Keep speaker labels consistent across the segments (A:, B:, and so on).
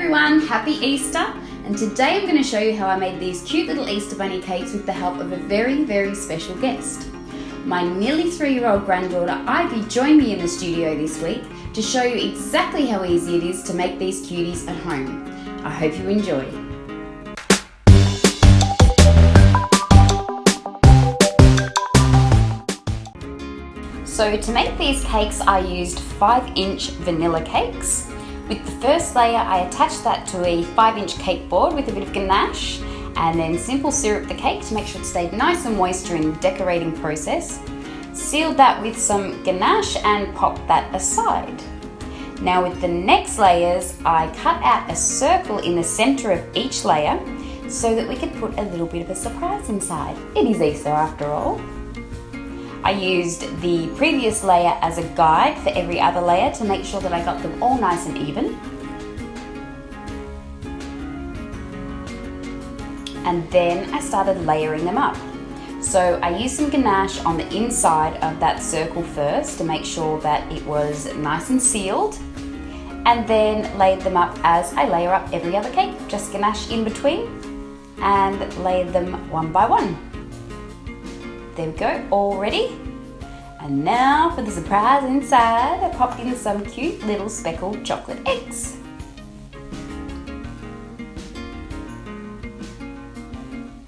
A: everyone, happy Easter, and today I'm going to show you how I made these cute little Easter bunny cakes with the help of a very, very special guest. My nearly 3-year-old granddaughter Ivy joined me in the studio this week to show you exactly how easy it is to make these cuties at home. I hope you enjoy. So to make these cakes I used 5-inch vanilla cakes. With the first layer I attached that to a 5-inch cake board with a bit of ganache and then simple syrup the cake to make sure it stayed nice and moist during the decorating process. Sealed that with some ganache and popped that aside. Now with the next layers I cut out a circle in the centre of each layer so that we could put a little bit of a surprise inside. It is Easter after all. I used the previous layer as a guide for every other layer to make sure that I got them all nice and even. And then I started layering them up. So I used some ganache on the inside of that circle first to make sure that it was nice and sealed, and then laid them up as I layer up every other cake, just ganache in between, and layered them one by one. There we go, all ready. And now for the surprise inside, I popped in some cute little speckled chocolate eggs.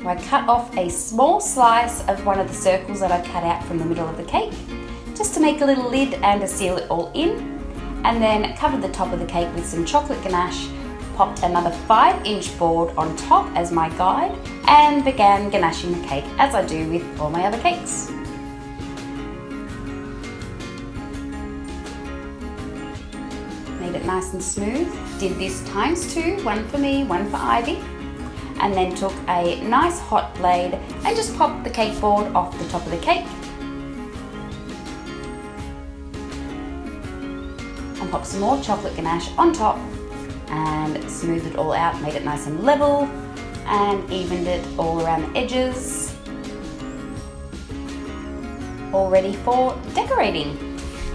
A: I cut off a small slice of one of the circles that I cut out from the middle of the cake, just to make a little lid and to seal it all in, and then covered the top of the cake with some chocolate ganache, popped another 5-inch board on top as my guide, and began ganaching the cake as I do with all my other cakes. Made it nice and smooth. Did this ×2, one for me, one for Ivy, and then took a nice hot blade and just popped the cake board off the top of the cake. And popped some more chocolate ganache on top and smoothed it all out, made it nice and level, and evened it all around the edges. All ready for decorating.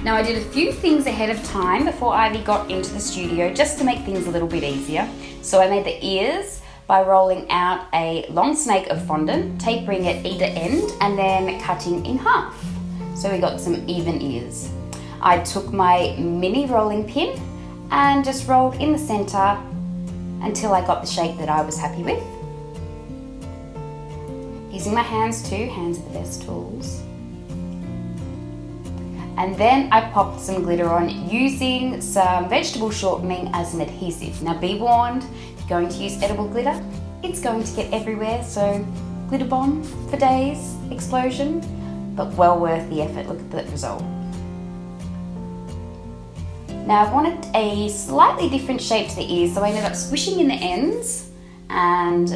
A: Now I did a few things ahead of time before Ivy got into the studio just to make things a little bit easier. So I made the ears by rolling out a long snake of fondant, tapering at either end and then cutting in half. So we got some even ears. I took my mini rolling pin and just rolled in the centre until I got the shape that I was happy with. Using my hands too, hands are the best tools. And then I popped some glitter on using some vegetable shortening as an adhesive. Now be warned, if you're going to use edible glitter, it's going to get everywhere, so glitter bomb for days, explosion, but well worth the effort. Look at the result. Now I wanted a slightly different shape to the ears, so I ended up squishing in the ends and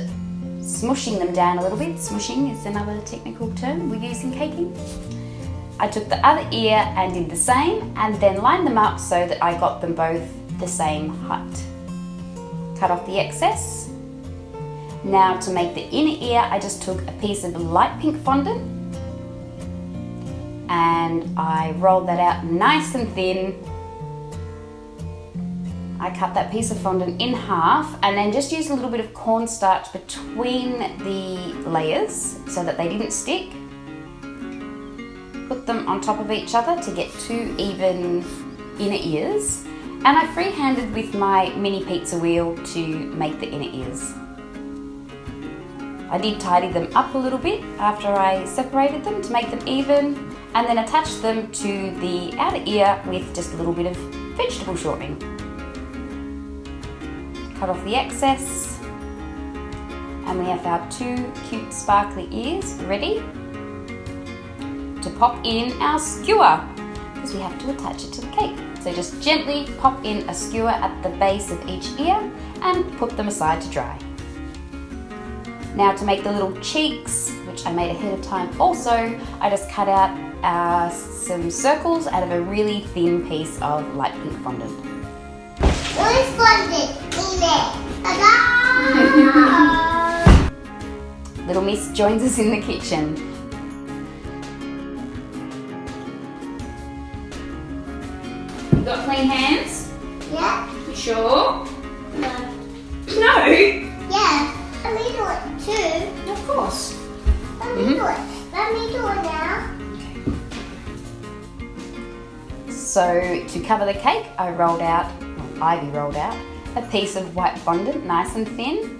A: smushing them down a little bit. Smushing is another technical term we use in caking. I took the other ear and did the same, and then lined them up so that I got them both the same height. Cut off the excess. Now to make the inner ear, I just took a piece of light pink fondant and I rolled that out nice and thin. I cut that piece of fondant in half and then just used a little bit of cornstarch between the layers so that they didn't stick. Put them on top of each other to get 2 even inner ears, and I freehanded with my mini pizza wheel to make the inner ears. I did tidy them up a little bit after I separated them to make them even, and then attached them to the outer ear with just a little bit of vegetable shortening. Cut off the excess, and we have our 2 cute sparkly ears ready to pop in our skewer, because we have to attach it to the cake. So just gently pop in a skewer at the base of each ear and put them aside to dry. Now to make the little cheeks, which I made ahead of time also, I just cut out some circles out of a really thin piece of light pink fondant.
B: What is fondant in it?
A: Little Miss joins us in the kitchen. You got clean hands?
B: Yeah.
A: You sure?
B: No. Yeah. Let me do it too.
A: Of course.
B: Let me do it. Let me do it now.
A: So to cover the cake, Ivy rolled out a piece of white fondant, nice and thin.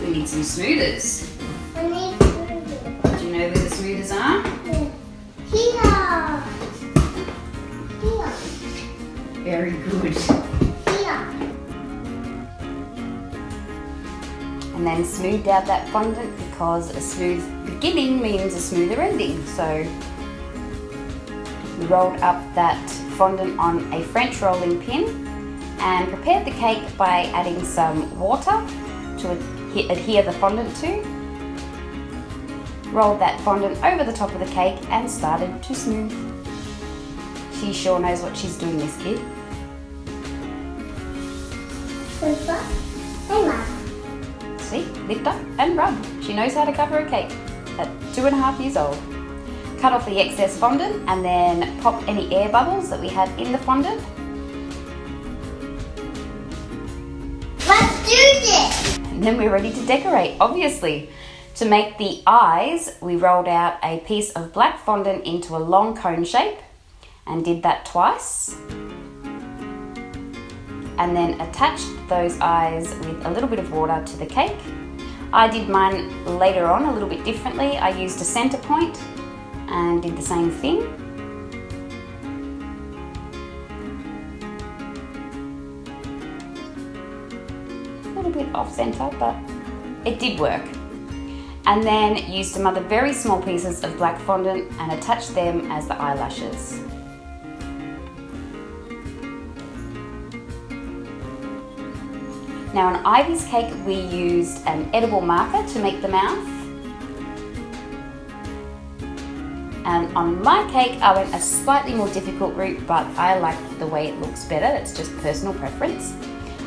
A: We need some smoothers.
B: I need to
A: Do you know where the smoothers are?
B: Here. Here.
A: Very good.
B: Here.
A: And then smoothed out that fondant because a smooth beginning means a smoother ending. So we rolled up that fondant on a French rolling pin and prepared the cake by adding some water to adhere the fondant to. Rolled that fondant over the top of the cake and started to smooth. She sure knows what she's doing, this kid.
B: Super. Hey, Mom.
A: See, lift up and rub. She knows how to cover a cake at 2.5 years old. Cut off the excess fondant and then pop any air bubbles that we had in the fondant.
B: Let's do this.
A: And then we're ready to decorate, obviously. To make the eyes, we rolled out a piece of black fondant into a long cone shape and did that twice. And then attached those eyes with a little bit of water to the cake. I did mine later on a little bit differently. I used a center point and did the same thing. A little bit off center, but it did work. And then used some other very small pieces of black fondant and attached them as the eyelashes. Now on Ivy's cake we used an edible marker to make the mouth. And on my cake I went a slightly more difficult route, but I like the way it looks better. It's just personal preference.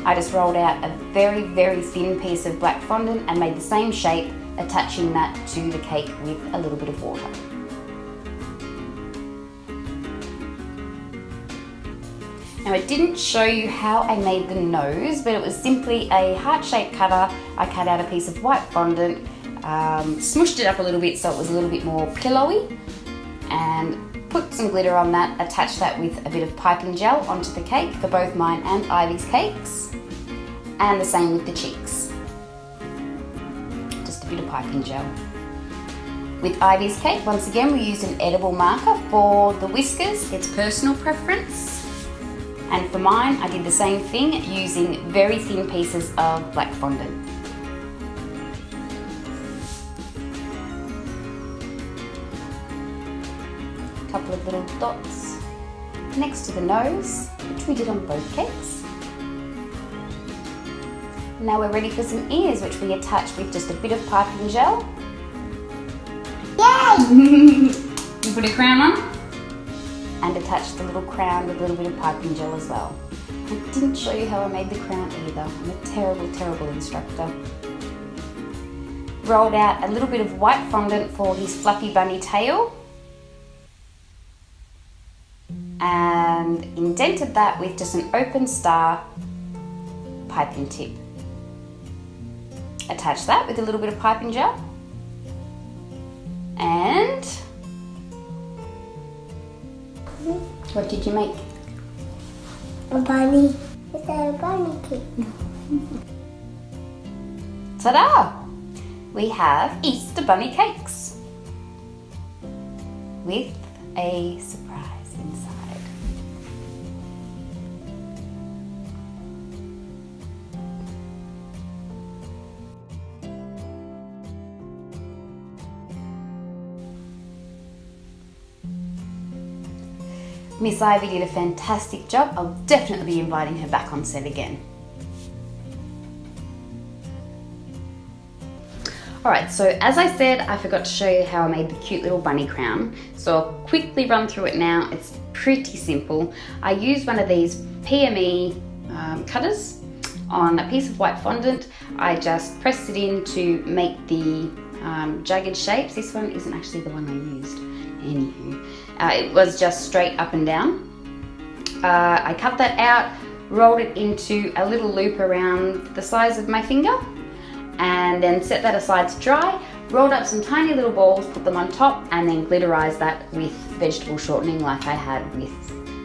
A: I just rolled out a very, very thin piece of black fondant and made the same shape, attaching that to the cake with a little bit of water. Now, it didn't show you how I made the nose, but it was simply a heart-shaped cutter. I cut out a piece of white fondant, smushed it up a little bit so it was a little bit more pillowy, and put some glitter on that, attached that with a bit of piping gel onto the cake for both mine and Ivy's cakes, and the same with the cheeks. Just a bit of piping gel. With Ivy's cake, once again, we used an edible marker for the whiskers. It's personal preference. And for mine, I did the same thing using very thin pieces of black fondant. A couple of little dots next to the nose, which we did on both cakes. Now we're ready for some ears, which we attach with just a bit of piping gel.
B: Yay!
A: You put a crown on and attach the little crown with a little bit of piping gel as well. I didn't show you how I made the crown either. I'm a terrible, terrible instructor. Rolled out a little bit of white fondant for his fluffy bunny tail and indented that with just an open star piping tip. Attach that with a little bit of piping gel and what did you make?
B: A bunny. It's a bunny cake.
A: Ta-da! We have Easter bunny cakes with a surprise inside. Miss Ivy did a fantastic job. I'll definitely be inviting her back on set again. Alright, so as I said, I forgot to show you how I made the cute little bunny crown. So I'll quickly run through it now. It's pretty simple. I used one of these PME cutters on a piece of white fondant. I just pressed it in to make the jagged shapes. This one isn't actually the one I used. Anywho, it was just straight up and down. I cut that out, rolled it into a little loop around the size of my finger, and then set that aside to dry. Rolled up some tiny little balls, put them on top, and then glitterized that with vegetable shortening like I had with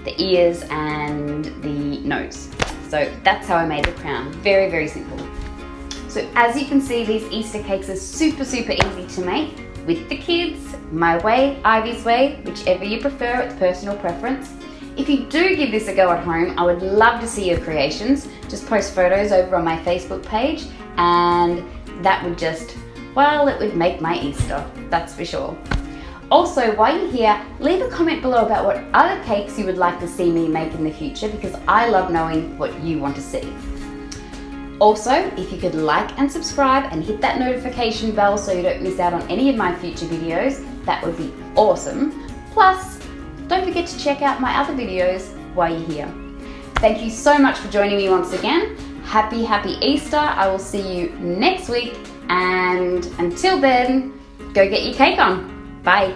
A: the ears and the nose. So that's how I made the crown. Very, very simple. So as you can see, these Easter cakes are super, super easy to make with the kids, my way, Ivy's way, whichever you prefer, it's personal preference. If you do give this a go at home, I would love to see your creations. Just post photos over on my Facebook page, and that would just, well, it would make my Easter, that's for sure. Also, while you're here, leave a comment below about what other cakes you would like to see me make in the future, because I love knowing what you want to see. Also, if you could like and subscribe and hit that notification bell so you don't miss out on any of my future videos, that would be awesome. Plus, don't forget to check out my other videos while you're here. Thank you so much for joining me once again. Happy, happy Easter. I will see you next week. And until then, go get your cake on. Bye.